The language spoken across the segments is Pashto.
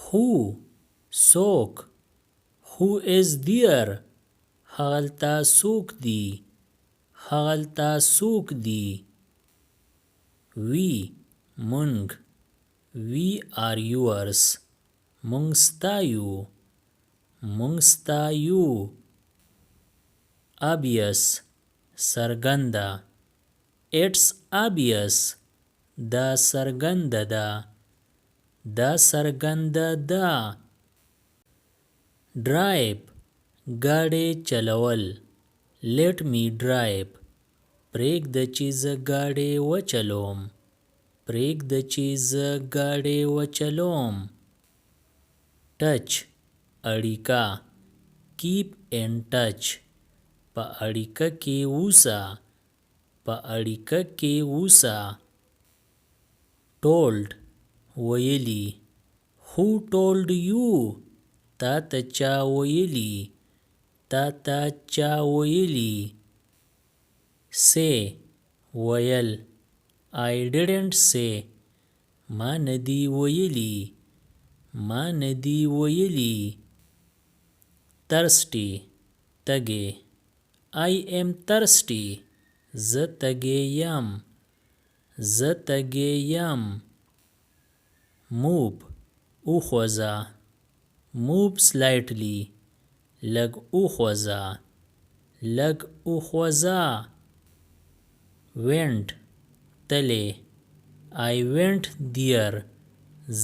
Who? څوک. Who is there? هغلته څوک دی. هغلته څوک دی. We. مونږ. We are yours. مونږ ستا یو. مونږ ستا یو. Obvious. څرګنده. It's obvious. دا څرګنده ده. دا څرګنده ده. Drive. ګاډی چلول. Let me drive. پرېږده چې زه ګاډی وچلوم. پرېږده چې زه ګاډی وچلوم. Touch. اړیکه. Keep in touch. په اړیکه کې اوسه. په اړیکه کې اوسه. Told. ویلي. Who told you? تا ته چا ویلي. تا ته چا ویلي. Say. ویل. I didn't say. ما ندی ویلي. ما ندی ویلي. Thirsty. تږی. I am thirsty. زه تږی یم. زه تږی یم. Move. وخوځه. Move slightly. لږ وخوځه. لږ وخوځه. Went. تلی. I went there.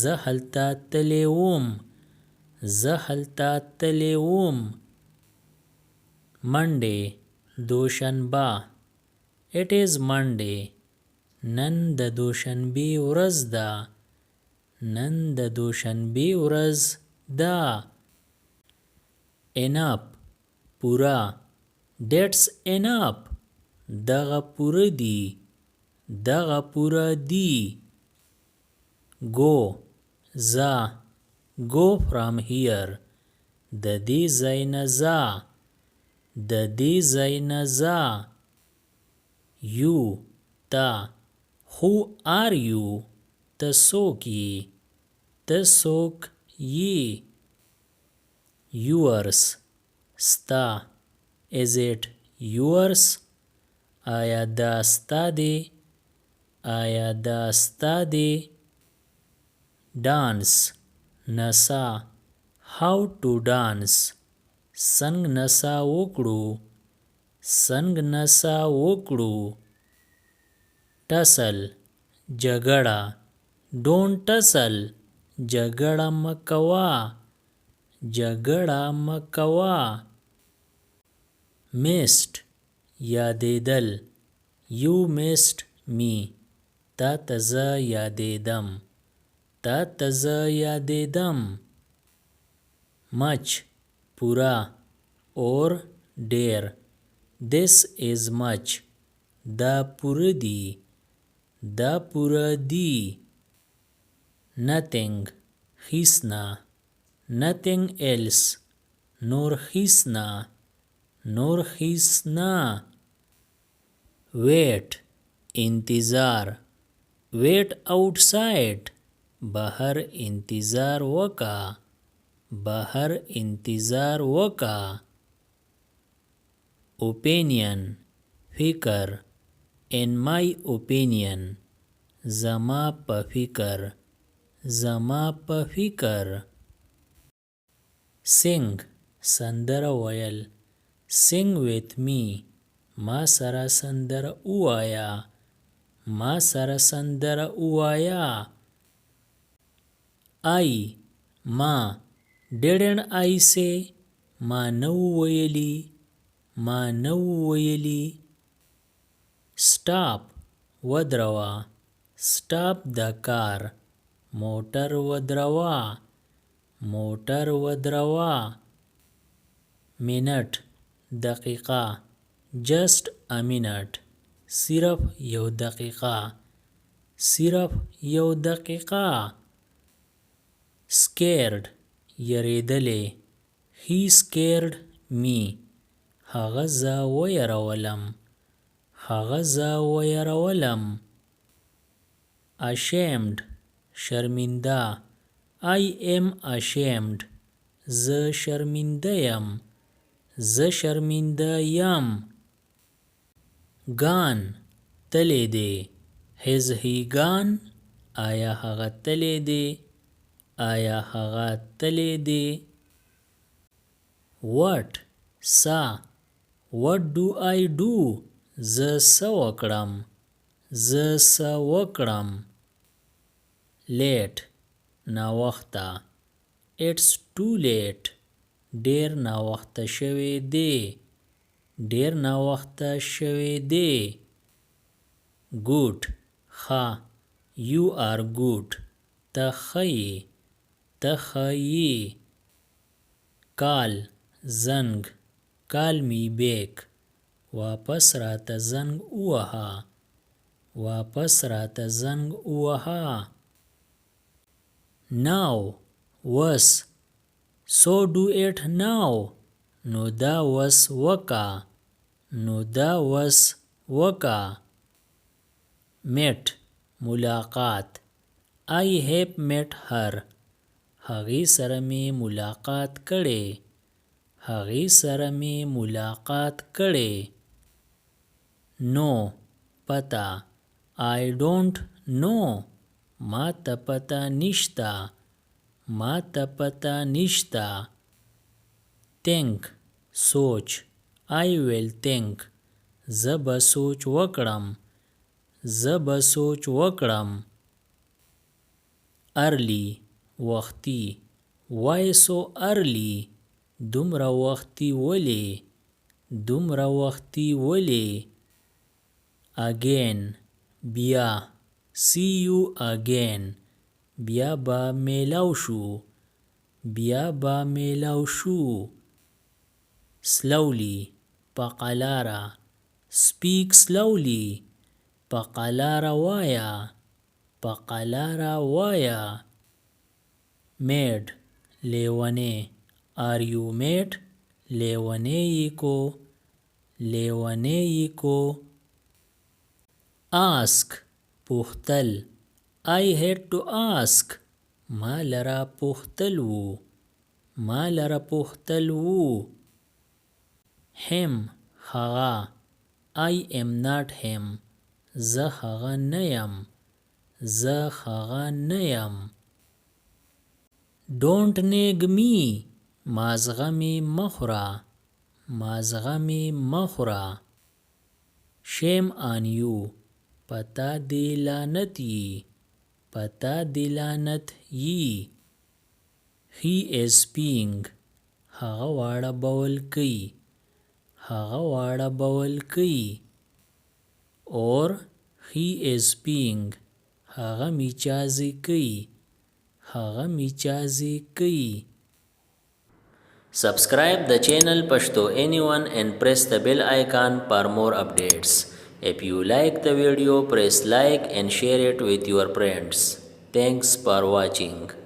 زه هلته تلی وم. زه هلته تلی وم. Monday. دوشنبه. It is Monday. نن د دوشنبې ورځ ده. نن د دوشنبې ورځ ده. Enough. پوره. That's enough. دغه پوره دي. دغه پوره دي. Go. ځه. Go from here. د دې ځای نه ځه. د دې ځای نه ځه. You. ته. Who are you? ته څوک یې. ته څوک یې. Yours. ستا. Is it yours? آیا دا ستا دی. آیا دا ستا دی. Dance. نڅا. How to dance. څنګ نڅا وکړو. څنګ نڅا وکړو. Tussle. جګړه. Don't tussle. جګړه مه کوه. جګړه مه کوه. Missed. یادېدل. You missed me. تا ته زه یادېدم. تا ته زه یادېدم. Much. پوره. Or ډېر. This is much. دا پوره دي. دا پوره دي. Nothing. هیڅ نه. Nothing else. نور هیڅ نه. نور هیڅ نه. Wait. انتظار. Wait outside. بهر انتظار وکړه. بهر انتظار وکړه. Opinion. فکر. In my opinion. زما په فکر. زما په فکر. Sing. سندره ویل. Sing with me. ما سره سندره ووایه. ما سره سندره ووایه. I. ما. Didn't I say. ما نو ویلی. ما نو ویلی. Stop. ودروه. Stop the car. موټر ودروه. موټر ودروه. Minute. دقیقه. Just a minute. صرف یو دقیقه. صرف یو دقیقه. Scared. یریدلی. He scared me. هغه زه ویرولم. هغه زه ویرولم. Ashamed. شرمنده. I am ashamed. زه شرمنده یم. زه شرمنده یم. Gone. تلی دی. Has he gone? آیا هغه تلی دی؟ آیا هغه تلی دی؟ What? سا. What do I do? زه څه وکړم؟ زه څه وکړم؟ Late. ناوخته. It's too late. ډیر ناوخته شوی دی. ډیر ناوخته شوی دی. Good. ښه. You are good. ته ښه یې. ته ښه یې. Call. زنګ. Call me back. واپس راته زنګ ووهه. واپس راته زنګ ووهه. Now. وس. So do it now. نو دا وس وکا. نو دا وس وکا. Met. ملاقات. I have met her. هغې سره می ملاقات کړی. هغې سره می ملاقات کړی. No. پته. I don't know. ما ته پته نشته. ما ته پته نشته. Think. سوچ. I will think. زه به سوچ وکړم. زه به سوچ وکړم. Early. وختي. Why so early? دومره وختي ولې؟ دومره وختي ولې؟ Again. بیا. See you again. بیا به میلاو شو. بیا به میلاو شو. Slowly. په قلاره. Speak slowly. په قلاره وایه. په قلاره وایه. Maid. لیونی. Are you mad? لیونی یې کو. لیونی یې کو. Ask. پوښتل. I had to ask. ما لره پوښتل وو. ما لره پوښتل وو. Him. هغه. I am not him. زه هغه نه یم. زه هغه نه یم. Don't nag me. مازغه مې مه خوره. مازغه مې مه خوره. Shame on you. پتا دې لعنت یي. پتا دې لعنت یي. He is peeing. هغه واړه بول کوي. هغه واړه بول کوي. Or he is peeing. هغه میچازې کوي. هغه میچازې کوي. Subscribe the channel Pashto Anyone and press the bell icon for more updates. If you like the video, press like and share it with your friends. Thanks for watching.